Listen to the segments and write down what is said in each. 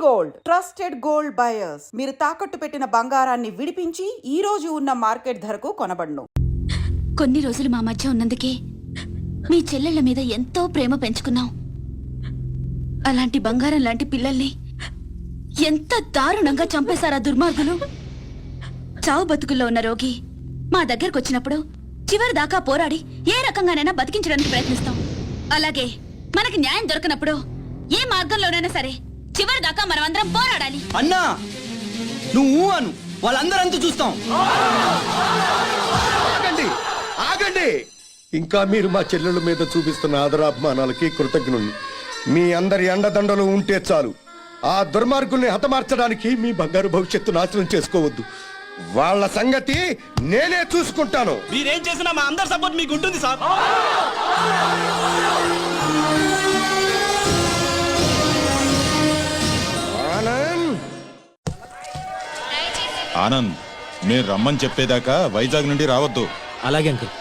Gold trusted gold buyers మీరు తాకట్టు పెట్టిన బంగారాన్ని విడిపించి ఈ రోజు ఉన్న మార్కెట్ ధరకు కొనబడును. కొన్ని రోజులు మా మధ్య ఉన్నందుకే మీ చెల్లెళ్ళ మీద ఎంతో ప్రేమ పెంచుకున్నాం. అలాంటి బంగారం లాంటి పిల్లల్ని ఎంత దారుణంగా చంపేశారా దుర్మార్గులు. చావు బతుకుల్లో ఉన్న రోగి మా దగ్గరకు వచ్చినప్పుడు చివరి దాకా పోరాడి ఏ రకంగానైనా బతికించడానికి ప్రయత్నిస్తాం. అలాగే మనకి న్యాయం దొరకనప్పుడు ఏ మార్గంలోనైనా సరే చివరి దాకా మనమందరం పోరాడాలి. అన్నా నువ్వు అను వాళ్ళందరంతా చూస్తాం. ఆగండి. ఇంకా మీరు మా చెల్లెళ్ళ మీద చూపిస్తున్న ఆదరాభిమానాలకి కృతజ్ఞుని. మీ అందరి అండదండలు ఉంటే చాలు. ఆ దుర్మార్గుల్ని హతమార్చడానికి మీ బంగారు భవిష్యత్తు నాశనం చేసుకోవద్దు. వాళ్ళ సంగతి నేనే చూసుకుంటాను. మీరేం చేసినా మా అందరి సపోర్ట్ మీకు ఉంటుంది సార్. ఆనంద్, నేను రమ్మని చెప్పేదాకా వైజాగ్ నుండి రావద్దు. అలాగే అంకుల్.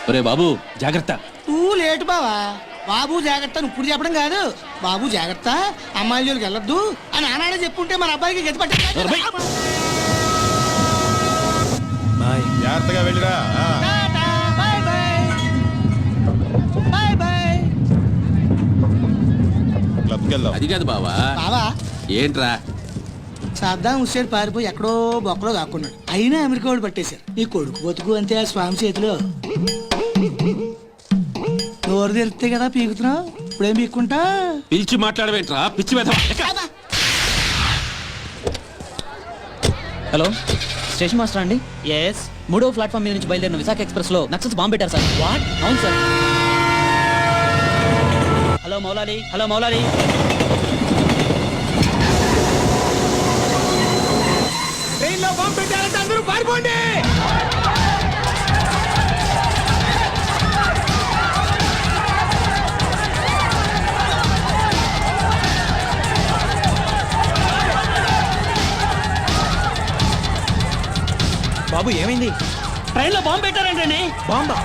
ఒరే బాబు జాగ్రత్త. నువ్వు లేటు బావా. బాబు జాగ్రత్త ఇప్పుడు చెప్పడం కాదు. బాబు జాగ్రత్త, అమ్మాయిల జోలికి వెళ్ళొద్దు అని ఆనాడే చెప్పుంటే మన అబ్బాయికి గతి పట్టే. బాయ్. జాగ్రత్తగా వెళ్ళిరా. క్లబ్కి వెళ్దాం. అది కాదు బావా. బావా ఏంట్రా? సద్దాం హుస్సేన్ పారిపోయి ఎక్కడో బొక్కలో దాక్కున్నాడు. అయినా అమెరికా వాళ్ళు పట్టేశారు. నీ కొడుకు బతుకు అంతే ఆ స్వామి చేతిలో. నోరు తెరిస్తే కదా పీకుతున్నావు. ఇప్పుడేం పీక్కుంటా? పిలిచి మాట్లాడవేంట్రా పిచ్చి వెధవ. హలో, స్టేషన్ మాస్టర్ అండి? ఎస్. 3వ ప్లాట్ఫామ్ మీద నుంచి బయలుదేరిన విశాఖ ఎక్స్ప్రెస్ లో నక్సల్స్ బాంబు పెట్టారు సార్. వాట్? అవును sir. Hello Moula Ali, hello Moula Ali. ట్రైన్లో బాంబు పెట్టారంటే అందరూ పారిపోండి. బాబు ఏమైంది? ట్రైన్ లో బాంబు పెట్టారంటే. బాంబా?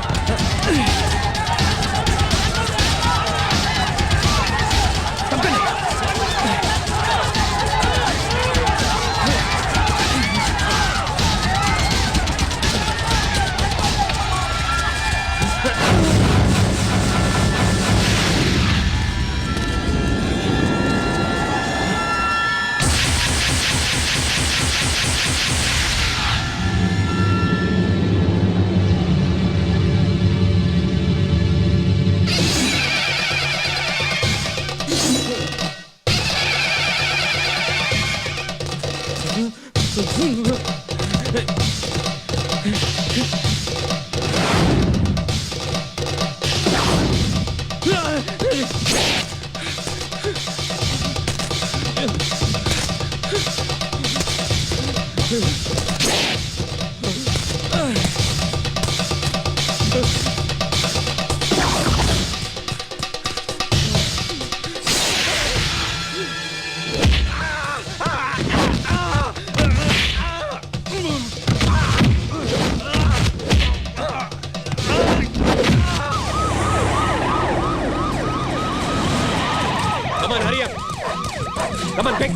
Come on, hurry up. Come on, quick.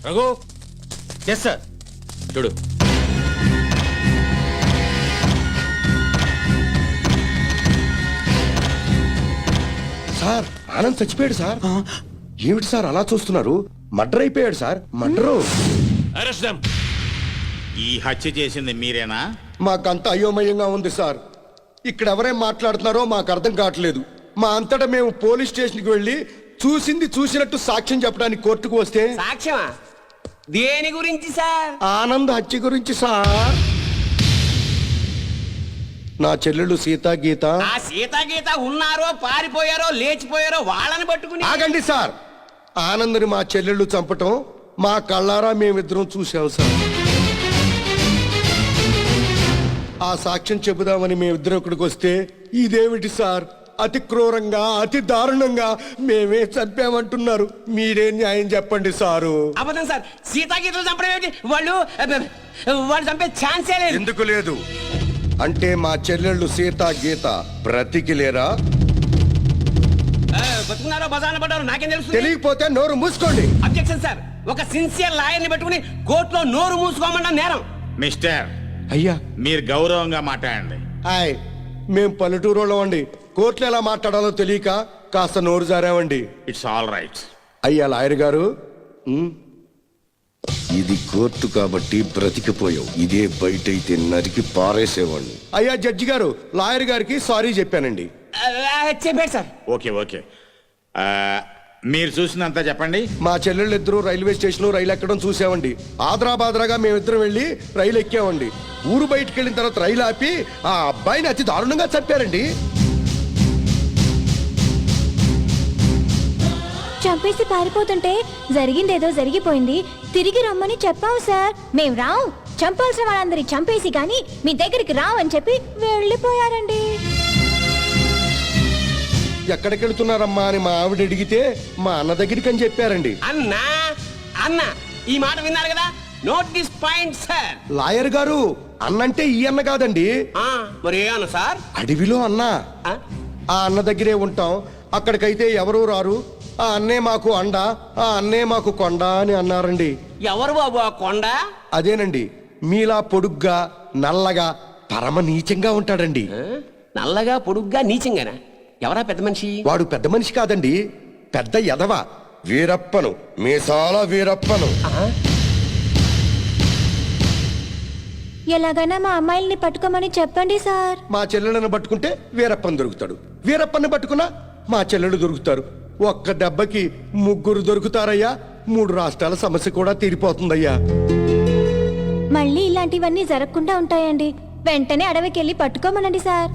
Raghu. Yes sir. చూడు. సార్, ఆనంద్ చచ్చిపోయాడు సార్. ఏమిటి సార్ అలా చూస్తున్నారు? మర్డర్ అయిపోయాడు సార్. మర్డరు. Arrest them. ఈ హత్య చేసింది మీరేనా? మాకంత అయోమయంగా ఉంది సార్. ఇక్కడ ఎవరేం మాట్లాడుతున్నారో మాకు అర్థం కావట్లేదు. మా అంతటా మేము పోలీస్ స్టేషన్కి వెళ్ళి చూసింది చూసినట్టు సాక్ష్యం చెప్పడానికి కోర్టుకు వస్తే సాక్ష్యమా? దేని గురించి సార్? ఆనంద్ హత్య గురించి సార్. నా చెల్లెళ్ళు సీత గీత ఆ సీతాగీత ఉన్నారో పారిపోయారో లేచిపోయారో వాళ్ళని పట్టుకుని ఆగండి సార్. ఆనందని మా చెల్లెళ్ళు చంపటం మా కళ్ళారా మేమిద్దరం చూసాం సార్. ఆ సాక్ష్యం చెబుదామని మేమిద్దరం ఇక్కడికి వస్తే ఇదేమిటి సార్, అతి క్రూరంగా అతి దారుణంగా మేమే చంపామంటున్నారు. మీరే న్యాయం చెప్పండి సారు. అబద్ధం సార్, సీతాగీతలు చంపడం ఏమిటి? వాళ్ళు చంపే ఛాన్సే లేదు. ఎందుకు లేదు అంటే మా చెల్లెళ్ళు సీత గీత బ్రతికిలేరా? బతుకున్నారో బజాన పడ్డారో నాకేం తెలుసు? తెలియకపోతే నోరు మూసుకోండి. అబ్జెక్షన్ సార్, ఒక సిన్సియర్ లాయర్ని పెట్టుకుని కోర్టులో నోరు మూసుకోమన్నా నేరం. మిస్టర్, అయ్యా మీరు గౌరవంగా మాట్లాడండి. హాయ్, మేం పల్లెటూరు వాళ్ళం అండి. కోర్టులో ఎలా మాట్లాడాలో తెలియక కాస్త నోరు జారామండి. It's all right. అయ్యా లాయర్ గారు, ఇది కోర్టు కాబట్టి బ్రతికిపోయావు. ఇదే బయట అయితే నరికి పారేసేవాడిని. అయ్యా జడ్జి గారు, లాయర్ గారికి సారీ చెప్పానండి. చెప్పాడు సార్. Okay okay. మీరు చూసినంత చెప్పండి. మా చెల్లెళ్ళు ఇద్దరు రైల్వే స్టేషన్ లో రైలు ఎక్కడం చూసామండి. ఆదరాబాదరాగా మేమిద్దరం వెళ్ళి రైలు ఎక్కామండి. ఊరు బయటకు వెళ్ళిన తర్వాత రైలు ఆపి ఆ అబ్బాయిని అతి దారుణంగా చంపారండి. చంపేసి పారిపోతుంటే జరిగిందేదో జరిగిపోయింది, తిరిగి రమ్మని చెప్పావు సార్. మేం రావు, చంపాల్సిన వాళ్ళందరి చంపేసి కానీ మీ దగ్గరికి రావు అని చెప్పి వెళ్ళిపోయారండి. ఎక్కడికి వెళ్తున్నారమ్మా అని మా ఆవిడ అడిగితే మా అన్న దగ్గరికి అని చెప్పారండి. అన్న ఈ మాట విన్నారు కదా, note this point sir. Lawyer గారు, అన్నంటే ఈ అన్న కాదండి. మరి ఏ అన్న సార్? అడవిలో అన్న. ఆ అన్న దగ్గరే ఉంటాం. అక్కడికైతే ఎవరూ రారు. ఆ అన్నే మాకు అండ, ఆ అన్నే మాకు కొండ అని అన్నారండి. ఎవరు బాబు ఆ కొండ? అదేనండి, మీలా పొడుగ్గా నల్లగా పరమ నీచంగా ఉంటాడండి. నల్లగా పొడుగ్గా నీచంగానా? ఎవరా పెద్ద మనిషి? వాడు పెద్ద మనిషి కాదండి, పెద్ద ఎదవ. వీరప్పను, మీసాల వీరప్పను. ఎలాగైనా మా అమ్మాయిల్ని పట్టుకోమని చెప్పండి సార్. మా చెల్లెలను పట్టుకుంటే వీరప్పని దొరుకుతాడు, వీరప్పని పట్టుకున్నా మా చెల్లెలు దొరుకుతారు. ఒక్క దెబ్బకి ముగ్గురు దొరుకుతారయ్యా. 3 రాష్ట్రాల సమస్య కూడా తీరిపోతుందయ్యా. మళ్ళీ ఇలాంటివన్నీ జరగకుండా ఉంటాయండి. వెంటనే అడవికి వెళ్ళి పట్టుకోమనండి సార్.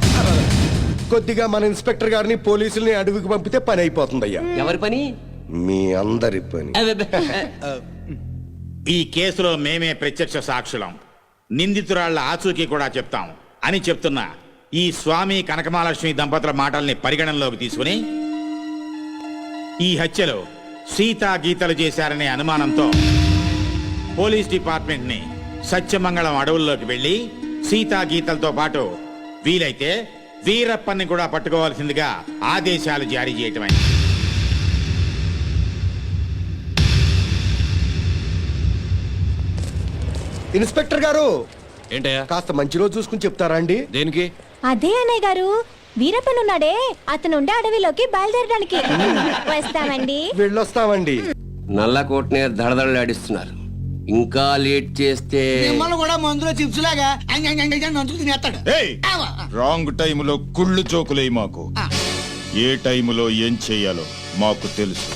కొద్దిగా మన ఇన్స్పెక్టర్ గారిని పోలీసుల్ని అడవికి పంపితే పని అయిపోతుందయ్యా. ఎవరి పని? మీ అందరి పని. ఈ కేసులో మేమే ప్రత్యక్ష సాక్షులం, నిందితురాళ్ల ఆచూకీ కూడా చెప్తాం అని చెప్తున్నా ఈ స్వామి కనకమహాలక్ష్మి దంపతుల మాటల్ని పరిగణనలోకి తీసుకుని ఈ హత్యలో సీతా గీతలు చేశారనే అనుమానంతో పోలీస్ డిపార్ట్మెంట్ ని సత్యమంగళం అడవుల్లోకి వెళ్లి సీతా గీతలతో పాటు వీలైతే వీరప్పన్ని కూడా పట్టుకోవాల్సిందిగా ఆదేశాలు జారీ చేయటమైంది. ఇన్స్పెక్టర్ గారు, ఏంటయ్యా? కాస్త మంచి రోజు చూసుకుని చెప్తారా అండి? దేనికి? అదే అన్నయ్య గారు, వీరప్పనున్నాడే అతనుండే అడవిలోకి బయలుదేరడానికి వస్తామండి. వెళ్ళొస్తామండి. నల్లకోటనే దడదడలాడిస్తున్నారు. ఇంకా లేట్ చేస్తే మిమ్మల్ని కూడా మందులో చిప్స్ లాగా నంచుకు తినేస్తాడు. రాంగ్ టైములో కుళ్ళు చోకులే మాకు. ఏ టైములో ఏం చెయ్యాలో మాకు తెలుసు.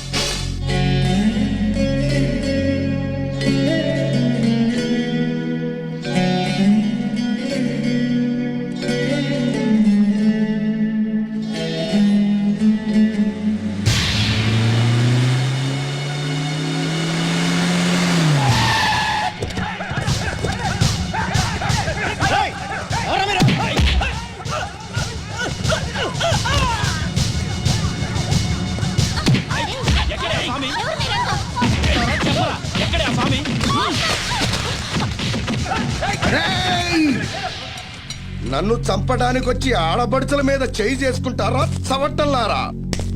నన్ను చంపడానికి వచ్చి ఆడబడుచుల మీద చేయి చేసుకుంటారా చవట్టల్లారా?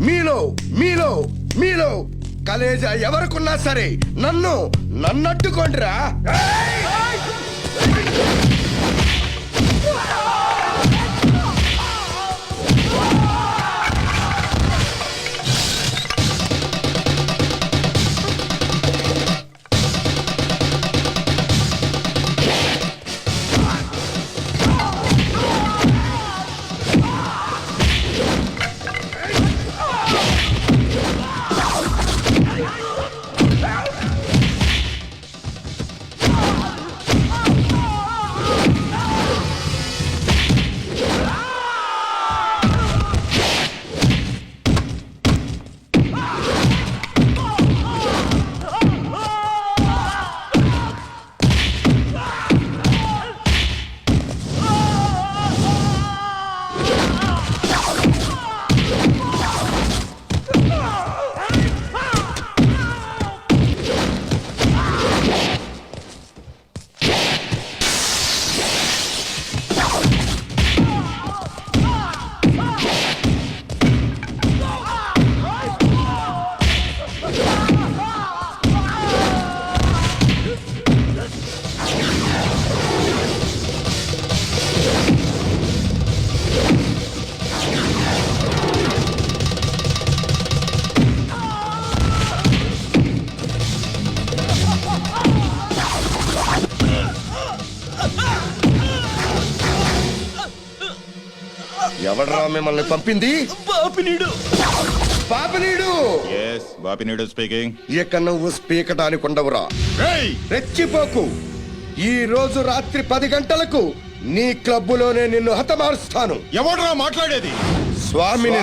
మీలో మీలో మీలో కలేజా ఎవరికున్నా సరే నన్నట్టుకోండిరా. ఎవడ్రా మిమ్మల్ని పంపింది? బాపినీడు. పాపనీడు. బాపినీడు స్పీకింగ్. ఇక నువ్వు స్పీకటానికి ఉండవురా. రెచ్చిపోకు. ఈ రోజు రాత్రి 10 గంటలకు నీ క్లబ్బులోనే నిన్ను హతమారుస్తాను. ఎవడ్రా మాట్లాడేది? స్వామిని.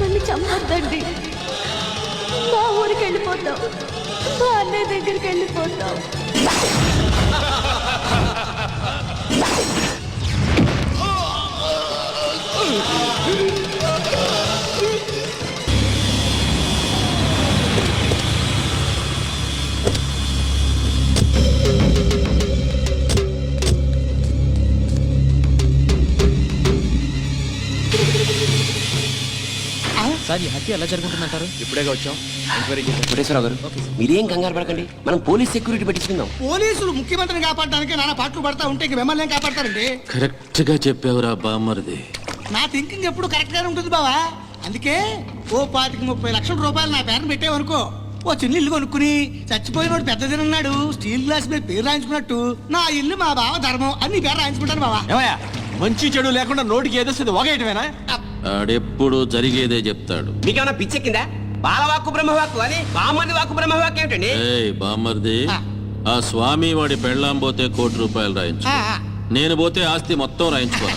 నన్ను చంపొద్దండి. మా ఊరికి వెళ్ళిపోతాం. మా అన్నయ్య దగ్గరికి వెళ్ళిపోతాం. సార్, ఈ హత్య ఎలా జరుగుతుందంటారు? ఇప్పుడేగా వచ్చాం. ఎంక్వైరీ చేశాం. కోటేశ్వరరావు గారు, మీరేం కంగారు పడకండి. మనం పోలీస్ సెక్యూరిటీ పెట్టించుకుందాం. పోలీసులు ముఖ్యమంత్రిని కాపాడడానికి నానా పాటలు పడతా ఉంటే ఇంక మిమ్మల్ని ఏం కాపాడతారండి? కరెక్ట్ గా చెప్పావురా బామ్మర్ది. నా థింకింగ్ ఎప్పుడు కరెక్ట్ గానే ఉంటుంది బావా. అందుకే ఓ 25-30 లక్షల రూపాయలు నా పేరు పెట్టావనుకో, ఓ చిన్న ఇల్లు కొనుక్కుని చచ్చిపోయినోడు పెద్దదినన్నాడు స్టీల్ గ్లాస్ మీద పేరు రాయించుకున్నట్టు నా ఇల్లు మా బావ ధర్మం అని నీ పేరు రాయించుకుంటాను బావా. ఏమయ్యా, మంచి చెడు లేకుండా నోటికి ఏదొస్తుంది ఒకటమేనా? ఆడెప్పుడు జరిగేదే చెప్తాడు. మీకేమన్నా పిచ్చెక్కిందా? బాలవాక్కు బ్రహ్మవాక్కు అని బామ్మని వాక్కు బ్రహ్మవాక్కు ఏమిటండి? ఏయ్ బామ్మర్ది, ఆ స్వామి వాడి పెళ్ళాం పోతే ₹1,00,00,000 రాయించు. నేను పోతే ఆస్తి మొత్తం రాయించుకోరా.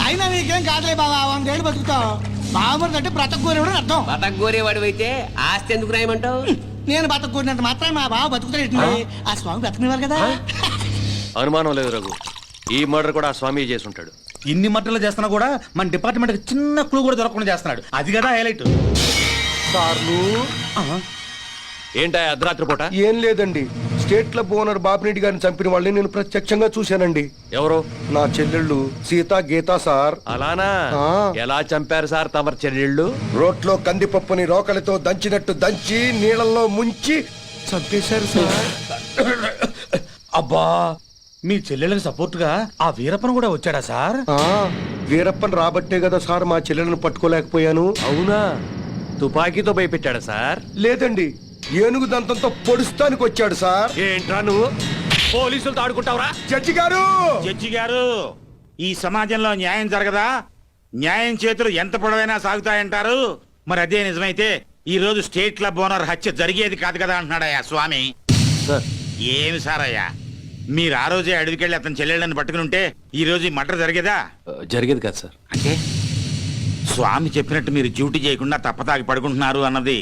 అయినా నీకేం కాదులే బావా, 100 ఏళ్ళు బతుకుతావు. బావమరిది అంటే బ్రతకూరేవాడు అర్థం. బతకగోరేవాడు అయితే ఆస్తి ఎందుకు రాయమంటావు? నేను బతకూరినంత మాత్రం మా బావ బతుకుతాడు. ఆ స్వామి బతకనివ్వాలి కదా. అనుమానం లేదు రఘు, ఈ మర్డర్ కూడా ఆ స్వామి చేసి ఉంటాడు. ఇన్ని మట్టలు చేస్తున్నా కూడా మన డిపార్ట్మెంట్ చిన్న క్లూ కూడా దొరకకుండా చేస్తున్నాడు. అది కదా హైలైట్. ఏంటా అర్ధరాత్రి పూట? ఏం లేదండి, స్టేట్ క్లబ్ ఓనర్ బాపిరెడ్డి గారిని చంపిన వాళ్ళని నేను ప్రత్యక్షంగా చూశానండి. ఎవరు? నా చెల్లెళ్ళు సీత గీత సార్. అలానా? ఆ. ఎలా చంపారు సార్ తమరు చెల్లెళ్ళు? రోట్లో కందిపప్పుని రోకలితో దంచినట్టు దంచి నీళ్ళల్లో ముంచి చంపేశారు సార్. అబ్బా మీ చెల్లెళ్ళకి సపోర్ట్ గా ఆ వీరప్పన్ కూడా వచ్చాడా సార్? వీరప్పన్ రాబట్టే కదా సార్ మా చెల్లెలను పట్టుకోలేకపోయాను. అవునా? తుపాకీతో భయపెట్టాడా సార్? లేదండి, ఏనుగు దంతంతో పొడుస్తానికి వచ్చాడు సార్. ఏంట్రా నువ్వు పోలీసులతో ఆడుకుంటావురా? జడ్జి గారు, జడ్జి గారు, ఈ సమాజంలో న్యాయం జరగదా? న్యాయం చేతులు ఎంత పొడవైనా సాగుతాయంటారు. మరి అదే నిజమైతే ఈ రోజు స్టేట్ క్లబ్ ఓనర్ హత్య జరిగేది కాదు కదా అంటున్నాడయ్యా స్వామి. సార్ ఏమి సార్ అయ్యా, మీరు ఆ రోజే అడవికెళ్ళి అతని చెల్లెళ్ళని పట్టుకుని ఉంటే ఈ రోజు ఈ మర్డర్ జరిగేదా? జరిగేది కాదు సార్. అంటే స్వామి చెప్పినట్టు మీరు డ్యూటీ చేయకుండా తప్పతాగి పడుకుంటున్నారు అన్నది